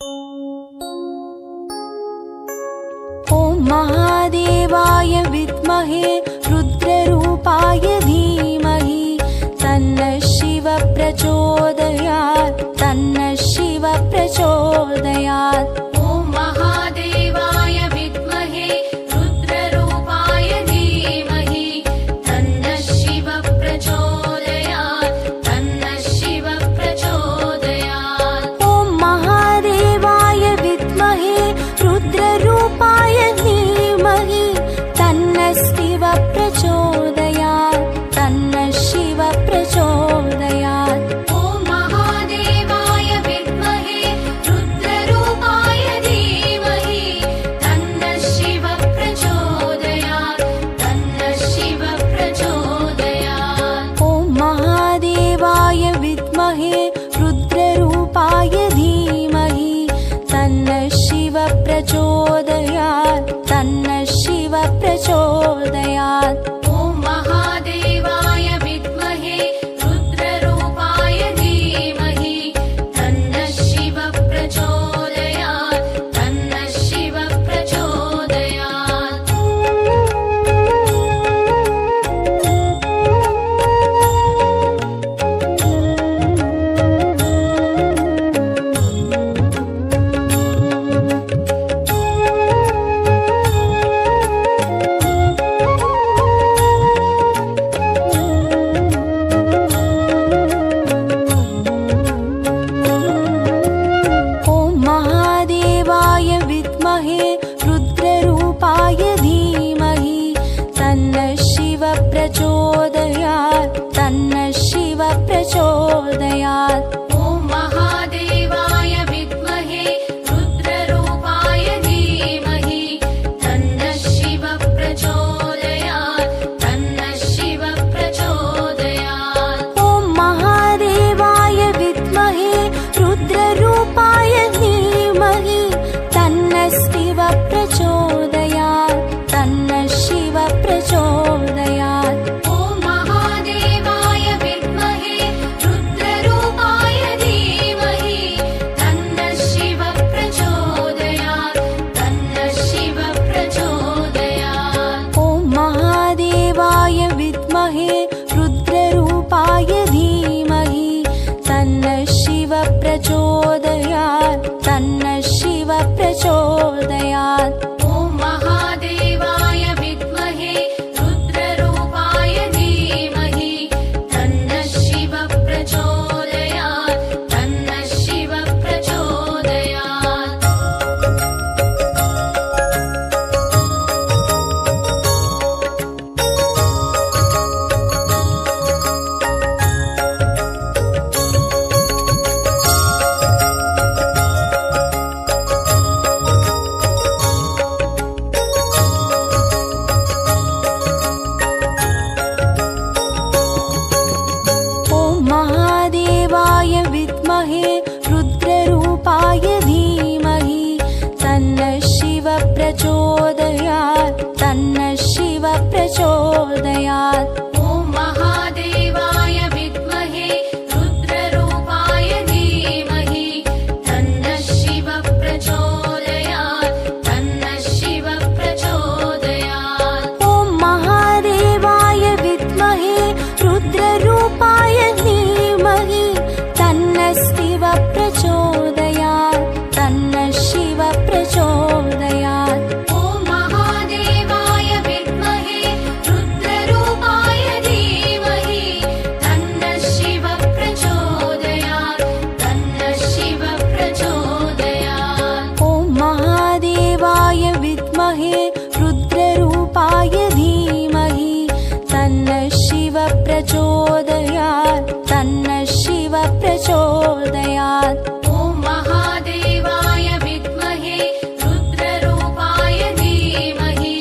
ॐ महादेवाय विद्महे रुद्ररूपाय धीमहि तन्नः शिवः प्रचोदयात् तन्नः शिवः प्रचोदयात्। ॐ महादेवाय विद्महे रुद्ररूपाय धीमहि तन्नः शिवः प्रचोदयात् तन्नः शिवः प्रचोदयात्। ॐ महादेवाय विद्महे रुद्ररूपाय धीमहि तन्नः शिवः प्रचोदयात् तन्नः शिवः प्रचोदयात्। ॐ महादेवाय विद्महे रुद्ररूपाय धीमहि तन्नः शिवः प्रचोदयात् तन्नः शिवः प्रचोदयात्। ॐ महादेवाय विद्महे रुद्ररूपाय धीमहि तन्नः शिवः प्रचोदयात् तन्नः शिवः प्रचोदयात्। ॐ महादेवाय विद्महे रुद्ररूपाय धीमहि तन्नः शिवः प्रचोदयात् तन्नः शिवः प्रचोदयात्। ॐ महादेवाय विद्महे रुद्ररूपाय धीमहि तन्नः शिवः प्रचोदयात् तन्नः शिवः प्रचोदयात्। ॐ महादेवाय विद्महे रुद्ररूपाय धीमहि तन्नः शिवः प्रचोदयात् तन्नः शिवः प्रचोदयात्। ॐ महादेवाय विद्महे रुद्ररूपाय धीमहि तन्नः शिवः प्रचोदयात् तन्नः शिवः प्रचोदयात्। ॐ महादेवाय विद्महे रुद्ररूपाय धीमहि तन्नः शिवः प्रचोदयात् तन्नः शिवः प्रचोदयात्। ॐ महादेवाय विद्महे रुद्ररूपाय धीमहि तन्नः शिवः प्रचोदयात् तन्नः शिवः प्रचोदयात्। ॐ महादेवाय विद्महे रुद्ररूपाय धीमहि तन्नः शिवः प्रचोदयात् तन्नः शिवः प्रचोदयात्। ॐ महादेवाय विद्महे रुद्ररूपाय धीमहि तन्नः शिवः प्रचोदयात् तन्नः शिवः प्रचोदयात्। ॐ महादेवाय विद्महे रुद्ररूपाय धीमहि तन्नः शिवः प्रचोदयात् तन्नः शिवः प्रचोदयात्। ॐ महादेवाय विद्महे रुद्ररूपाय धीमहि तन्नः शिवः प्रचोदयात् तन्नः शिवः प्रचोदयात्। ॐ महादेवाय विद्महे रुद्ररूपाय धीमहि तन्नः शिवः प्रचोदयात् तन्नः शिवः प्रचोदयात्। ॐ महादेवाय विद्महे रुद्ररूपाय धीमहि तन्नः शिवः प्रचोदयात् तन्नः शिवः प्रचोदयात्। ॐ महादेवाय विद्महे रुद्ररूपाय धीमहि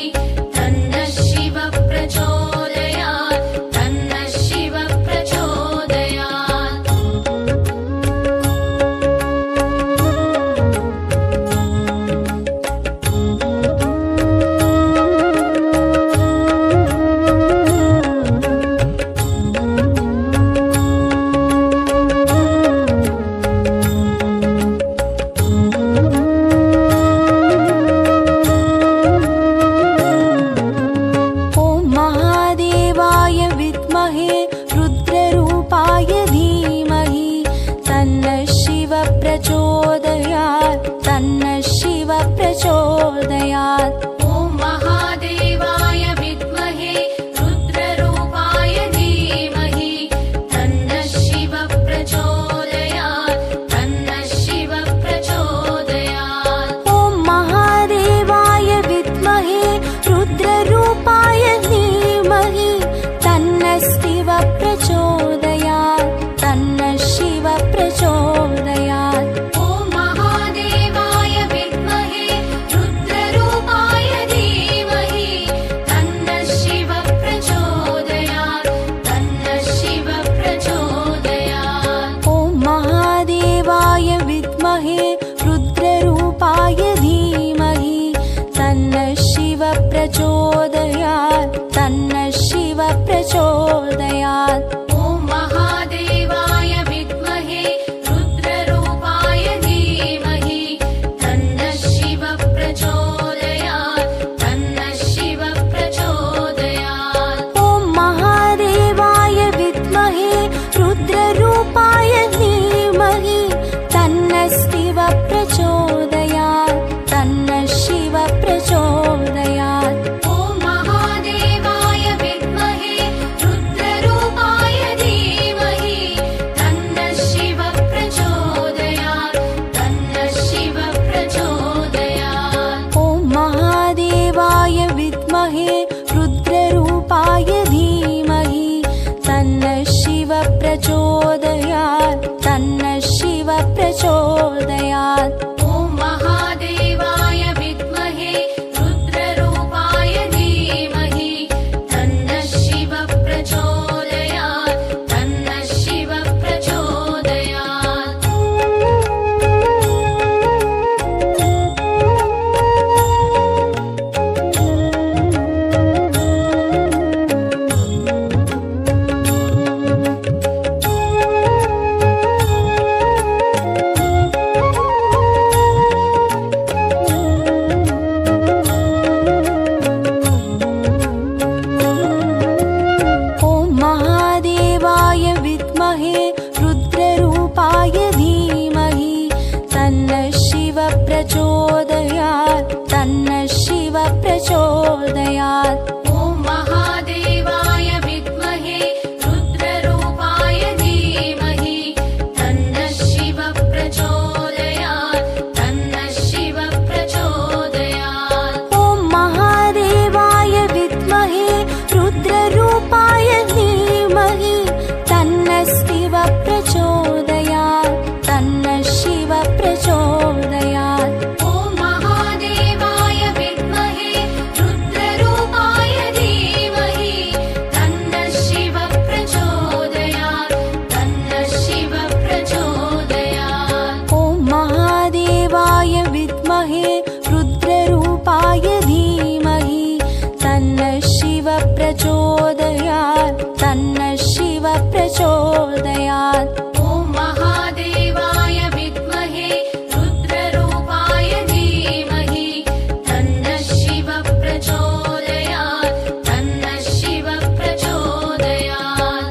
तन्नः शिवः प्रचोदयात् तन्नः शिवः प्रचोदयात्। प्रचोदयात् तन्नः शिव प्रचोदयात्। ॐ महादेवाय विद्महे रुद्ररूपाय धीमहि तन्नः शिव प्रचोदयात् तन्नः शिव प्रचोदयात्। ॐ महादेवाय विद्महे रुद्ररूपाय धीमहि तन्नः शिव प्रचोदयात् तन्नः शिव प्रचोदयात्। ॐ महादेवाय विद्महे रुद्ररूपाय धीमहि तन्नः शिव प्रचोदयात् तन्नः शिव प्रचोदयात्। ॐ महादेवाय विद्महे रुद्ररूपाय धीमहि तन्नः शिव प्रचोदयात् तन्नः शिव प्रचोदयात्। ॐ महादेवाय विद्महे रुद्ररूपाय धीमहि तन्नः शिव प्रचोदयात् तन्नः शिव प्रचोदयात्। ॐ महादेवाय विद्महे रुद्ररूपाय धीमहि तन्नः शिव प्रचोदयात् तन्नः शिव प्रचोदयात्। ॐ महादेवाय विद्महे रुद्ररूपाय धीमहि तन्नः शिव प्रचोदयात् तन्नः शिव प्रचोदयात्। ॐ महादेवाय विद्महे रुद्ररूपाय धीमहि तन्नः शिव प्रचोदयात् तन्नः शिव प्रचोदयात्। ॐ महादेवाय विद्महे रुद्ररूपाय धीमहि तन्नः शिव प्रचोदयात् तन्नः शिव प्रचोदयात्। ॐ महादेवाय विद्महे रुद्ररूपाय धीमहि तन्नः शिव प्रचोदयात् तन्नः शिव प्रचोदयात्। ॐ महादेवाय विद्महे रुद्ररूपाय धीमहि तन्नः शिव प्रचोदयात् तन्नः शिव प्रचोदयात्।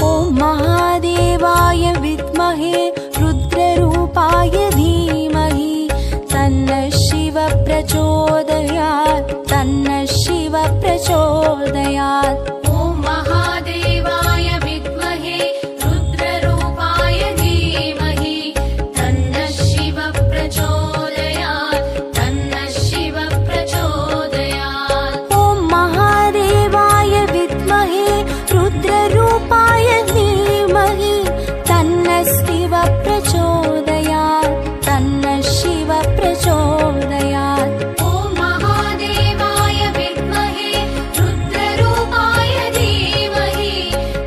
ॐ महादेवाय विद्महे रुद्ररूपाय धीमहि तन्नः शिव प्रचोदयात् तन्नः शिव प्रचोदयात्। ॐ महादेवाय विद्महे रुद्ररूपाय धीमहि तन्नः शिव प्रचोदयात् तन्नः शिव प्रचोदयात्। ॐ महादेवाय विद्महे रुद्ररूपाय धीमहि तन्नः शिव प्रचोदयात् तन्नः शिव प्रचोदयात्। ॐ महादेवाय विद्महे रुद्ररूपाय धीमहि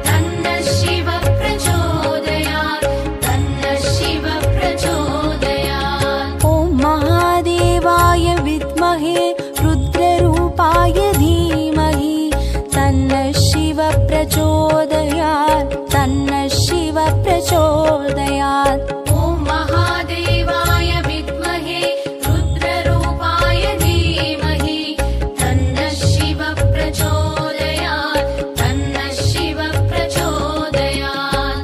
तन्नः शिव प्रचोदयात् तन्नः शिव प्रचोदयात्। ॐ महादेवाय विद्महे रुद्ररूपाय धीमहि तन्नः शिव प्रचोदयात् तन्नः शिव प्रचोदयात्। ॐ महादेवाय विद्महे रुद्ररूपाय धीमहि तन्नः शिव प्रचोदयात् तन्नः शिव प्रचोदयात्।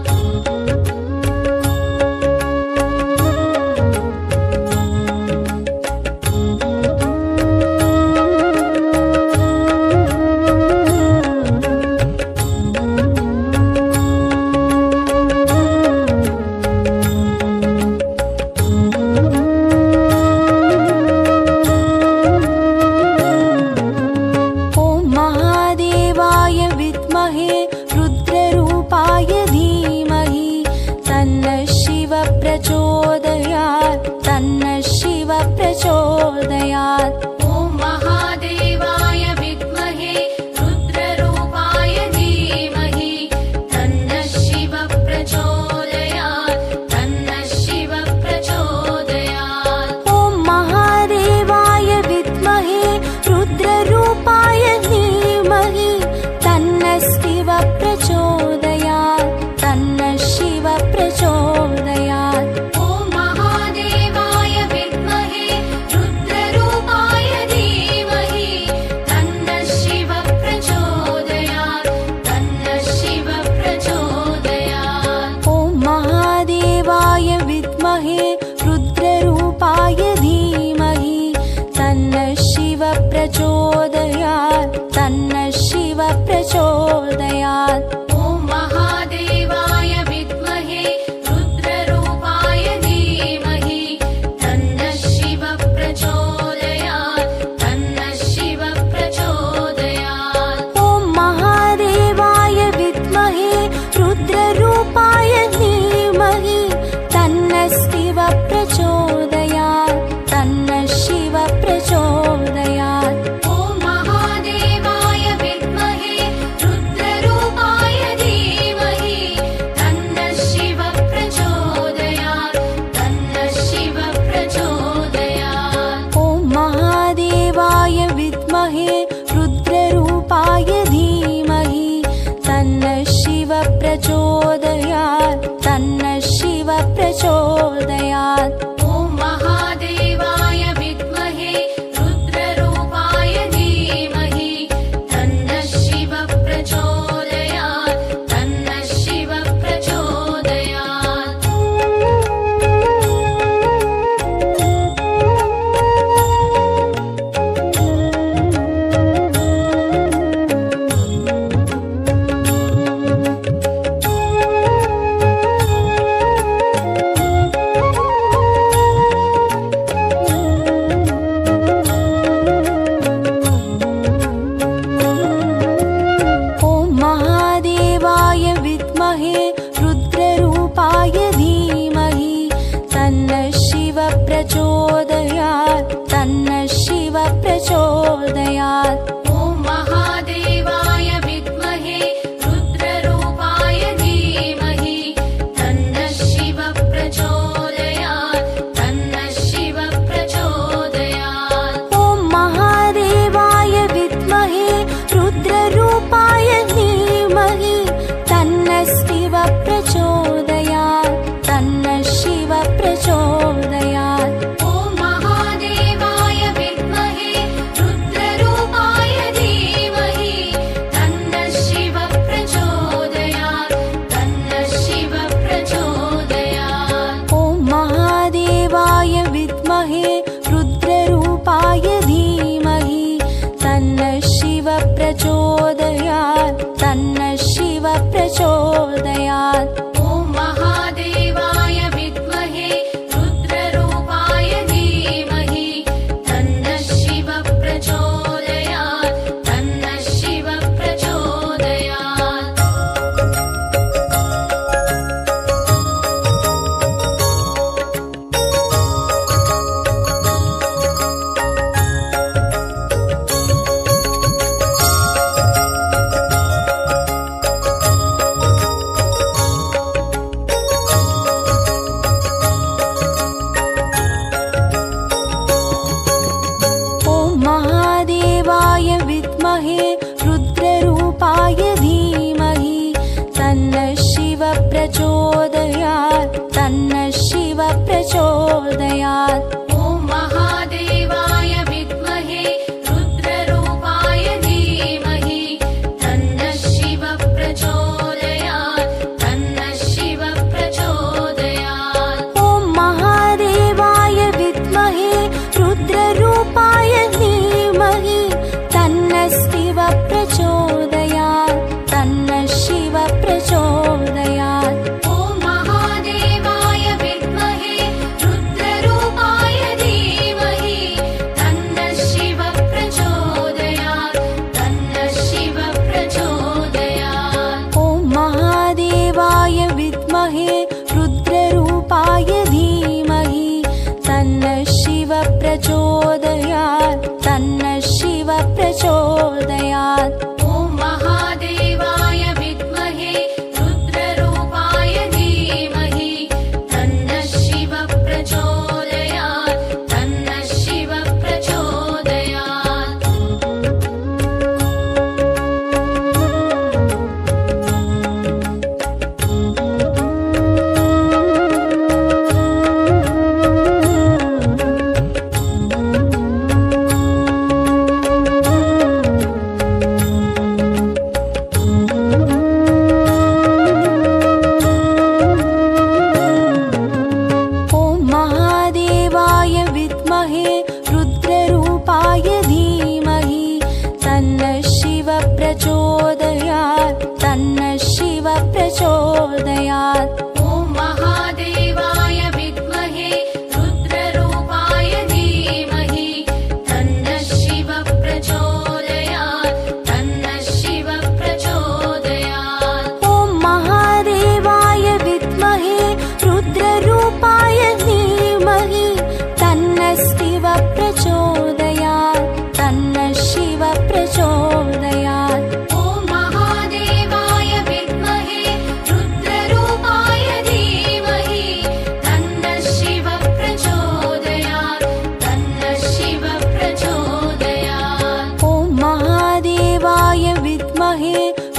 प्रचोदयात्। ॐ महादेवाय विद्महे रुद्ररूपाय धीमहि तन्नः शिवः प्रचोदयात् तन्नः शिवः प्रचोदयात्।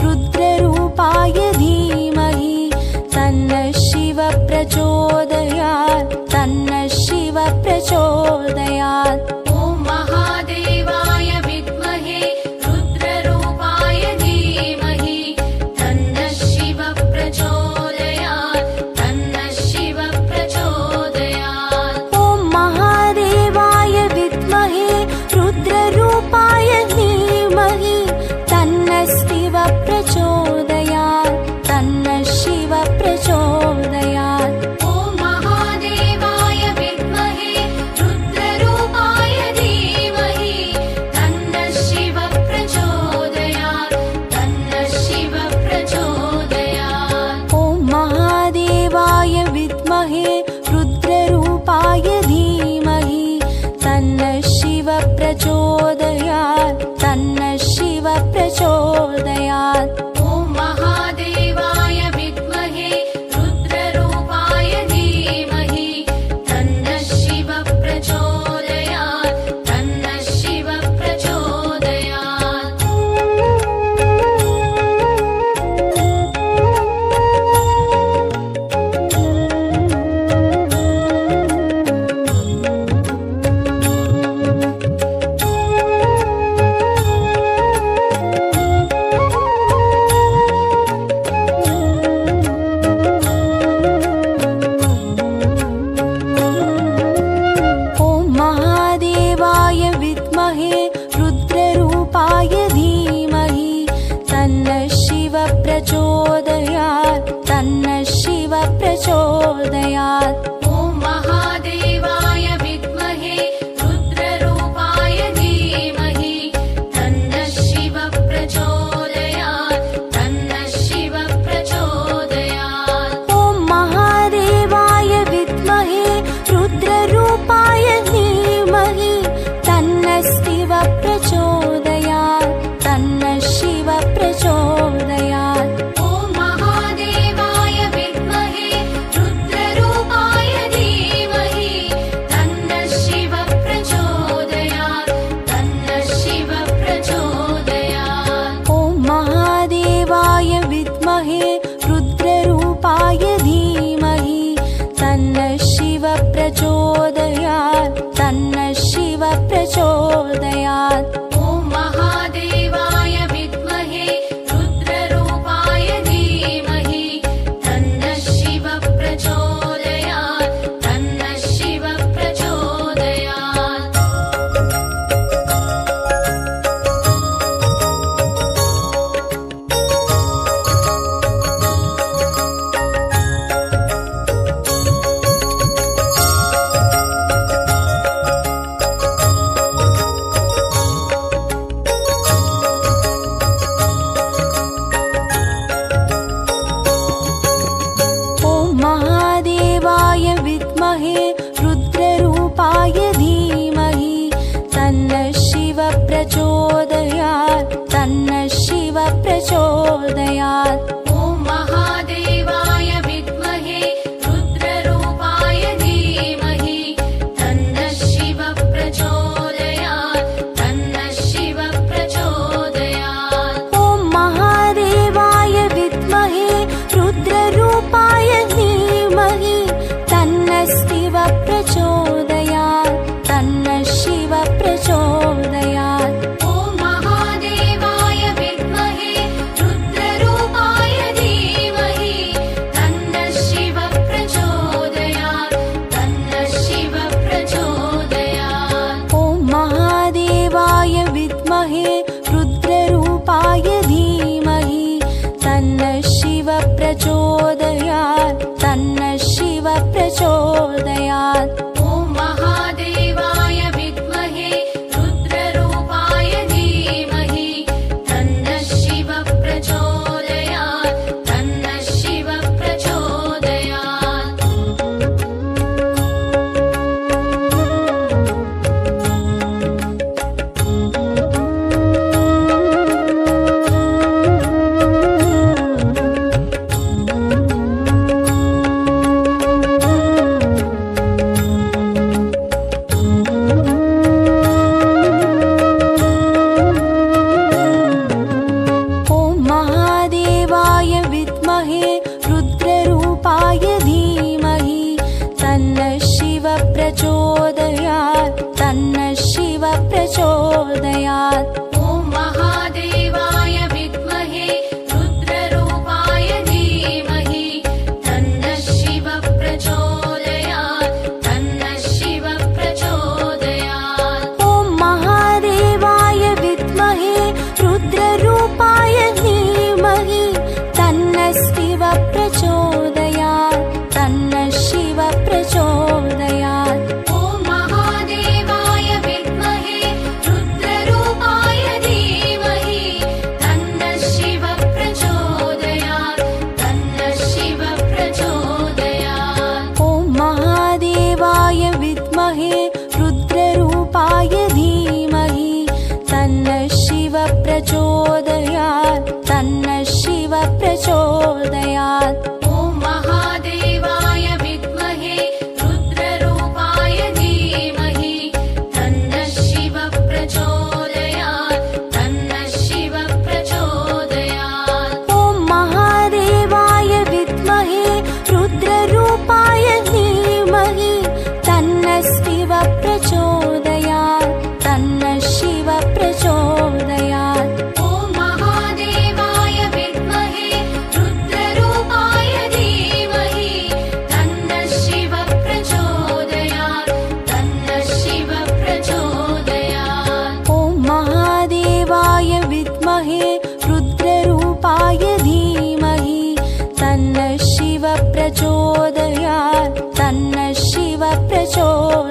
रुद्ररूपाय धीमहि तन्नः शिवः प्रचोदयात्। प्रचोदयात् तन्नः शिव प्रचोदयात्। ॐ महादेवाय विद्महे रुद्ररूपाय धीमहि तन्नः शिव प्रचोदयात् तन्नः शिव प्रचोदयात्। प्रचोदयात् तन्नः शिव प्रचोदयात्। ॐ महादेवाय विद्महे रुद्ररूपाय धीमहि तन्नः शिव प्रचोदयात् तन्नः शिव प्रचोदयात्। ॐ महादेवाय विद्महे रुद्ररूपाय धीमहि तन्नः शिव प्रचोदयात् तन्नः शिव प्रचोदयात्। रुद्ररूपाय धीमहि तन्नः शिव प्रचोदयात् तन्नः शिव प्रचोदयात्। ॐ महादेवाय विद्महे रुद्ररूपाय धीमहि तन्नः शिव प्रचोदयात् तन्नः शिव प्रचोदयात्। महादेवाय विद्महे रुद्ररूपाय धीमहि तन्नः शिव प्रचोदयात् तन्नः शिव प्रचोदयात्। ॐ महादेवाय विद्महे रुद्ररूपाय धीमहि तन्नः शिव प्रचोदयात् तन्नः शिव प्रचोदयात्। ॐ महादेवाय विद्महे रुद्ररूपाय धीमहि तन्नः शिव प्रचोदयात् तन्नः शिव प्रचोदयात्। ॐ महादेवाय विद्महे रुद्ररूपाय धीमहि तन्नः शिव प्रचोदयात् तन्नः शिव प्रचोदयात्। ॐ महादेवाय विद्महे रुद्ररूपाय धीमहि तन्नः शिव प्रचोदयात् तन्नः शिव प्रचोदयात्। ॐ महादेवाय विद्महे रुद्ररूपाय धीमहि तन्नः शिव प्रचोदयात् तन्नः शिव प्रचोदयात्।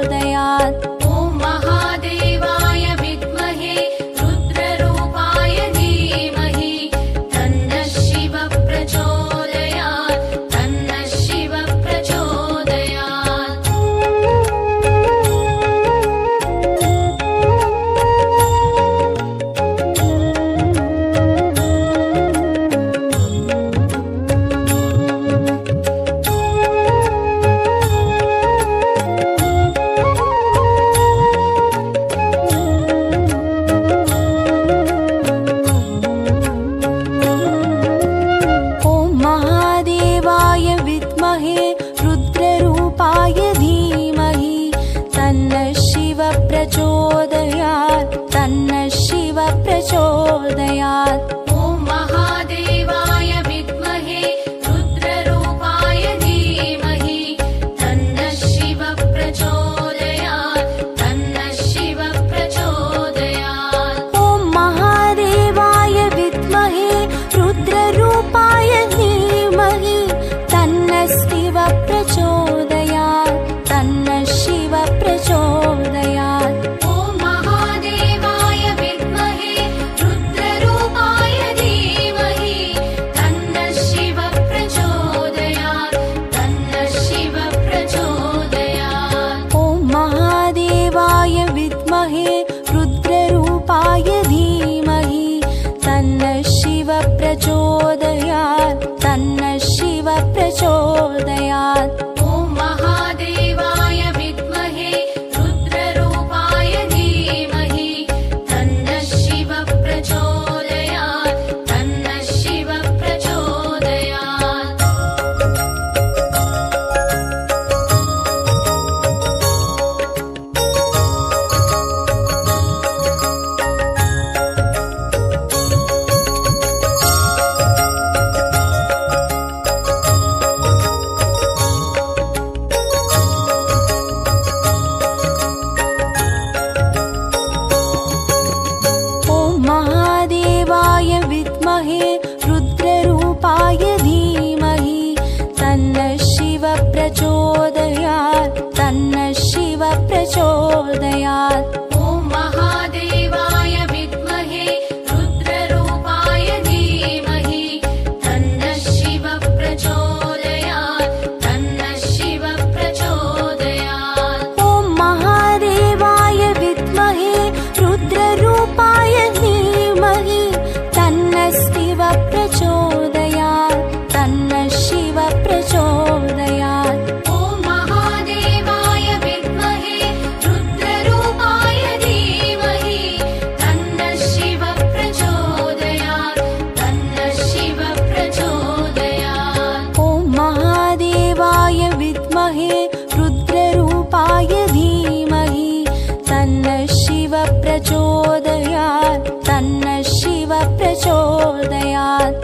प्रचोदयात्। ॐ महादेवाय विद्महे रुद्ररूपाय धीमहि तन्नः शिवः प्रचोदयात् तन्नः शिवः प्रचोदयात्। प्रचोदयात् तन्नः शिवः प्रचोदयात्। ॐ महादेवाय विद्महे रुद्ररूपाय धीमहि तन्नः शिवः प्रचोदयात् तन्नः शिवः प्रचोदयात्। ॐ महादेवाय विद्महे रुद्ररूपाय धीमहि तन्नः शिवः प्रचोदयात् तन्नः शिवः प्रचोदयात्। रुद्ररूपाय धीमहि तन्नः शिवः प्रचोदयात् तन्नः शिवः प्रचोदयात्। ॐ महादेवाय विद्महे रुद्ररूपाय धीमहि तन्नः शिवः प्रचोदयात् तन्नः शिवः प्रचोदयात्। रुद्ररूपाय धीमहि तन्नः शिवः प्रचोदयात् तन्नः शिवः प्रचोदयात्। ॐ महादेवाय विद्महे रुद्ररूपाय धीमहि तन्नः शिवः प्रचोदयात् तन्नः शिवः प्रचोदयात्। ॐ महादेवाय विद्महे रुद्ररूपाय धीमहि तन्नः शिवः प्रचोदयात् तन्नः शिवः प्रचोदयात्। ॐ महादेवाय विद्महे रुद्ररूपाय धीमहि तन्नः शिवः प्रचोदयात् तन्नः शिवः प्रचोदयात्। ॐ महादेवाय विद्महे रुद्ररूपाय धीमहि तन्नः शिवः प्रचोदयात् तन्नः शिवः प्रचोदयात्।